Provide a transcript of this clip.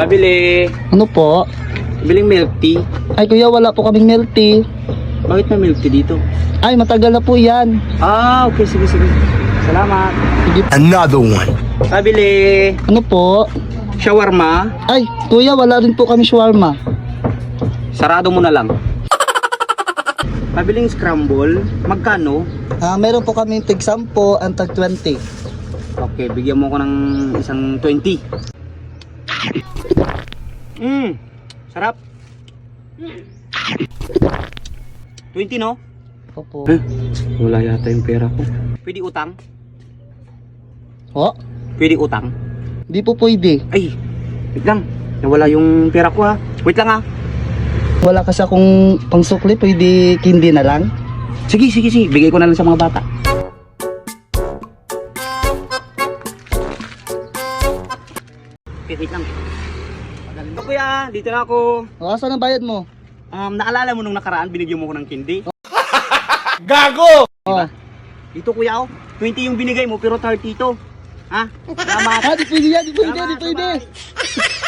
Pabili. Ano po? Biling milk tea. Ay kuya, wala po kaming milk tea. Bakit na milk tea dito? Ay, matagal na po yan. Ah, okay. Sige. Salamat. Sige. Another one. Pabili. Ano po? Shawarma. Ay, kuya, wala rin po kami shawarma. Sarado mo na lang. Pabiling scramble. Magkano? Meron po kami tig 10 ang tag 20. Okay, bigyan mo ko ng isang 20. Sarap. 20 no? Opo. Wala yata yung pera ko. Pwede utang? O? Pwede utang? Di po pwede. Ay, wait lang. Nawala yung pera ko ha. Wait lang ha. Wala kasi akong pangsukli, pwede kindi na lang. Sige. Bigay ko na lang sa mga bata. Okay, wait lang. Kuya, dito na ako. O, asan ang bayad mo? Naalala mo nung nakaraan, binigyan mo ko ng candy? Gago! O. Dito kuya, 20 yung binigay mo, pero 30 ito. Ha? Salamat. Di pwede yan, di pwede, Salamat, di pwede. bye-bye.